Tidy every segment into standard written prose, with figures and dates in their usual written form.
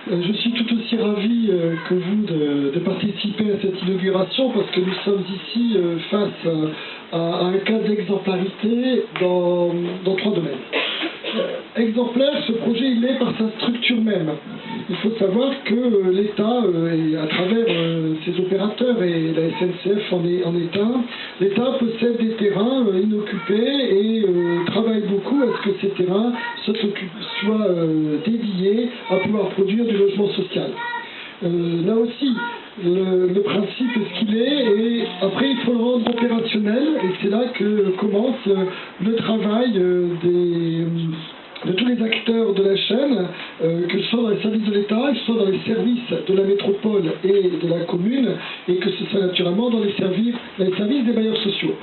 Je suis tout aussi ravi que vous de participer à cette inauguration parce que nous sommes ici face à un cas d'exemplarité dans 3 domaines. Exemplaire, ce projet il est par sa structure même. Il faut savoir que l'État, à travers ses opérateurs et la SNCF en est un, l'État possède des terrains inoccupés et travaille beaucoup à ce que ces terrains soient dédiés à pouvoir produire du logement social. Là aussi, le principe est ce qu'il est, et après il faut le rendre opérationnel, et c'est là que commence le travail de tous les acteurs de la chaîne, que ce soit dans les services de l'État, que ce soit dans les services de la métropole et de la commune, et que ce soit naturellement dans les services des bailleurs sociaux.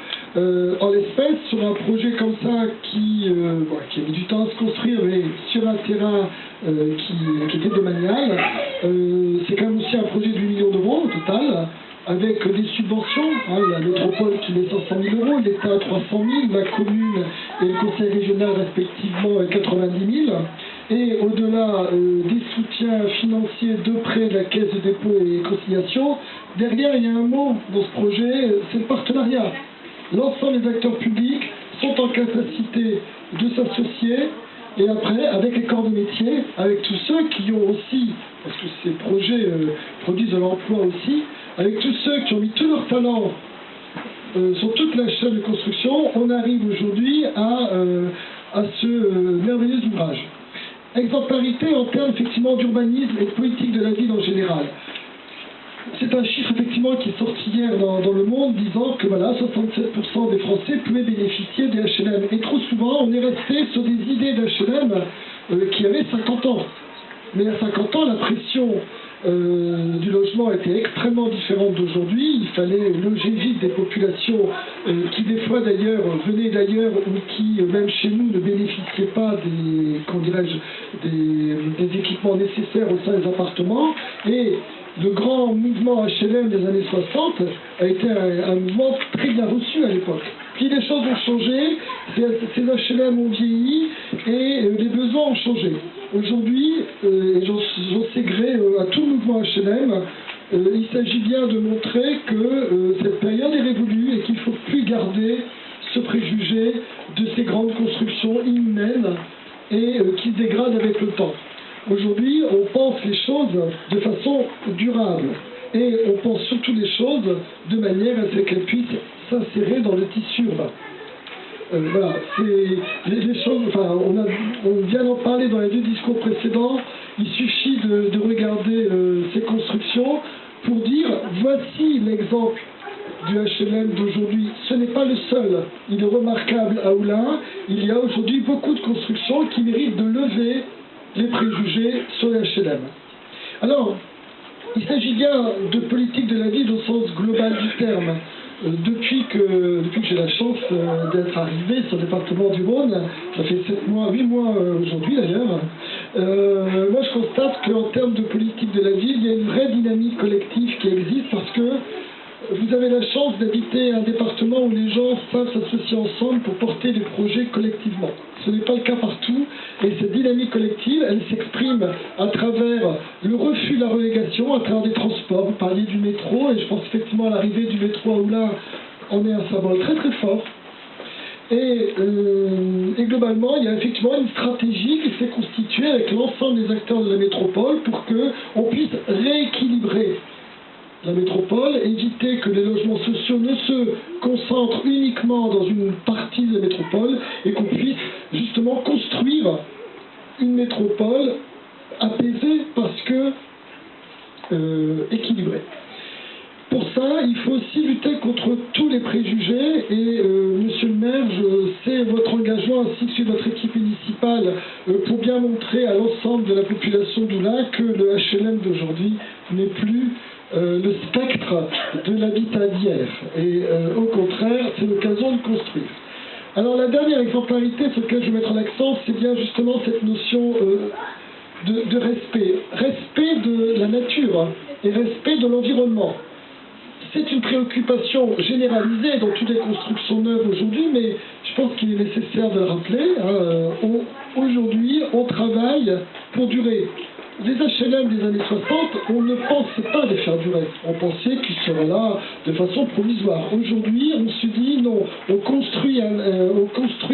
En l'espèce, sur un projet comme ça qui a mis du temps à se construire, mais sur un terrain qui était domanial, c'est quand même aussi un projet de 8 millions d'euros au total, avec des subventions, la métropole qui met 500 000 euros, l'État 300 000, la commune et le conseil régional respectivement 90 000, et au-delà des soutiens financiers de près de la caisse de dépôt et consignation, derrière il y a un mot dans ce projet, c'est le partenariat. L'ensemble des acteurs publics sont en capacité de s'associer, et après, avec les corps de métier, avec tous ceux qui ont aussi, parce que ces projets produisent de l'emploi aussi, avec tous ceux qui ont mis tout leur talent sur toute la chaîne de construction, on arrive aujourd'hui à ce merveilleux ouvrage. Exemplarité en termes effectivement d'urbanisme et de politique de la ville en général. C'est un chiffre effectivement qui est sorti hier dans le monde disant que voilà, 67% des Français pouvaient bénéficier des HLM. Et trop souvent, on est resté sur des idées d'HLM qui avaient 50 ans. Mais à 50 ans, la pression du logement était extrêmement différente d'aujourd'hui. Il fallait loger vite des populations qui des fois d'ailleurs venaient d'ailleurs ou qui même chez nous ne bénéficiaient pas des équipements nécessaires au sein des appartements. Et le grand mouvement HLM des années 60 a été un mouvement très bien reçu à l'époque. Puis les choses ont changé, ces HLM ont vieilli et les besoins ont changé. Aujourd'hui, et j'en sais gré à tout le mouvement HLM, il s'agit bien de montrer que cette période est révolue et qu'il ne faut plus garder ce préjugé de ces grandes constructions inhumaines et qui se dégradent avec le temps. Aujourd'hui, on pense les choses de façon durable et on pense surtout les choses de manière à ce qu'elles puissent s'insérer dans le tissu urbain. Voilà, c'est les choses, enfin, on vient d'en parler dans les 2 discours précédents, il suffit de regarder ces constructions pour dire voici l'exemple du HLM d'aujourd'hui. Ce n'est pas le seul, il est remarquable à Oulin, il y a aujourd'hui beaucoup de constructions qui méritent de lever les préjugés sur les HLM. Alors, il s'agit bien de politique de la ville au sens global du terme. Depuis que j'ai la chance d'être arrivé sur le département du Rhône, ça fait 8 mois aujourd'hui d'ailleurs, moi je constate qu'en termes de politique de la ville, il y a une vraie dynamique collective qui existe parce que vous avez la chance d'habiter un département où les gens savent s'associer ensemble pour porter des projets collectivement. Ce n'est pas le cas partout, et cette dynamique collective, elle s'exprime à travers le refus de la relégation, à travers des transports. Vous parliez du métro, et je pense effectivement à l'arrivée du métro à Oulin en est un symbole très très fort. Et globalement, il y a effectivement une stratégie qui s'est constituée avec l'ensemble des acteurs de la métropole pour qu'on puisse rééquilibrer la métropole, éviter que les logements sociaux ne se concentrent uniquement dans une partie de la métropole et qu'on puisse justement construire une métropole apaisée parce que équilibrée. Pour ça, il faut aussi lutter contre tous les préjugés et monsieur le maire, je sais votre engagement ainsi que celui de votre équipe municipale pour bien montrer à l'ensemble de la population d'Oulin que le HLM d'aujourd'hui n'est plus le spectre de l'habitat d'hier. Et au contraire, c'est l'occasion de construire. Alors la dernière exemplarité sur laquelle je vais mettre l'accent, c'est bien justement cette notion de respect. Respect de la nature et respect de l'environnement. C'est une préoccupation généralisée dans toutes les constructions neuves aujourd'hui, mais je pense qu'il est nécessaire de le rappeler. Aujourd'hui, on travaille pour durer. les HLM des années 60, on ne pensait pas les faire durer. On pensait qu'ils seraient là de façon provisoire. Aujourd'hui, on se dit non, on construit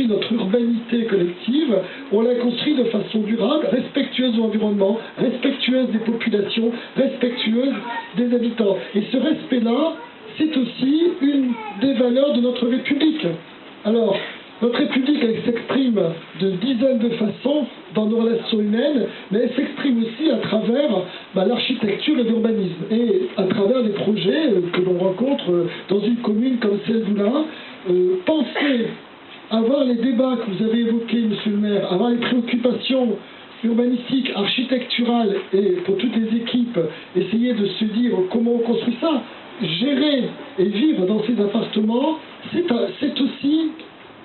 notre urbanité collective, on la construit de façon durable, respectueuse de l'environnement, respectueuse des populations, respectueuse des habitants. Et ce respect-là, c'est aussi une des valeurs de notre République. Alors, notre République, elle s'exprime de dizaines de façons dans nos relations humaines, mais elle s'exprime aussi à travers l'architecture et l'urbanisme, et à travers les projets que l'on rencontre dans une commune comme celle d'Oulin. Pensez avoir les débats que vous avez évoqués, monsieur le maire, avoir les préoccupations urbanistiques, architecturales, et pour toutes les équipes, essayer de se dire comment on construit ça. Gérer et vivre dans ces appartements, c'est aussi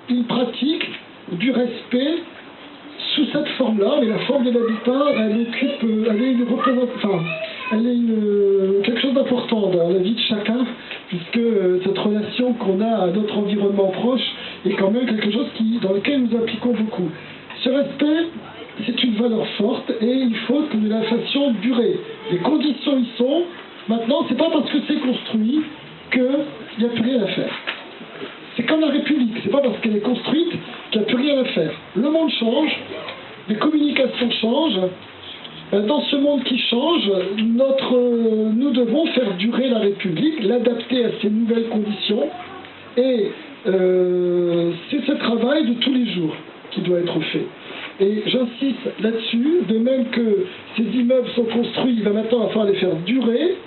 une pratique du respect sous cette forme-là, mais la forme de l'habitat, elle est quelque chose d'important dans la vie de chacun, puisque cette relation qu'on a à notre environnement proche est quand même quelque chose dans lequel nous appliquons beaucoup. Ce respect, c'est une valeur forte, et il faut que nous la fassions durer. Les conditions y sont. Maintenant, c'est pas parce que c'est construit qu'il n'y a plus rien à faire. C'est comme la République, c'est pas parce qu'elle est construite qu'il n'y a plus rien à faire. Le monde change, les communications changent. Dans ce monde qui change, nous devons faire durer la République, l'adapter à ces nouvelles conditions. Et c'est ce travail de tous les jours qui doit être fait. Et j'insiste là-dessus, de même que ces immeubles sont construits, il va maintenant falloir les faire durer.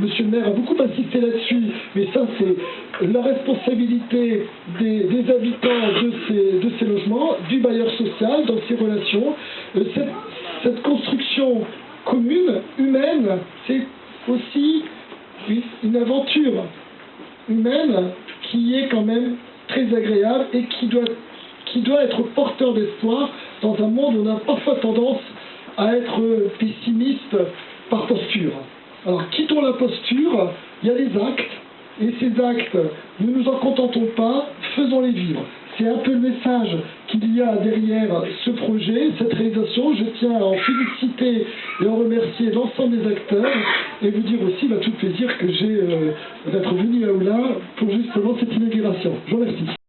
Monsieur le maire a beaucoup insisté là-dessus, mais ça c'est la responsabilité des habitants de ces logements, du bailleur social, dans ces relations. Cette construction commune, humaine, c'est aussi une aventure humaine qui est quand même très agréable et qui doit être porteur d'espoir dans un monde où on a parfois tendance à être pessimiste par posture. Alors, quittons la posture, il y a les actes, et ces actes, ne nous en contentons pas, faisons-les vivre. C'est un peu le message qu'il y a derrière ce projet, cette réalisation. Je tiens à en féliciter et en remercier l'ensemble des acteurs, et vous dire aussi tout le plaisir que j'ai d'être venu à Oulin pour justement cette inauguration. Je vous remercie.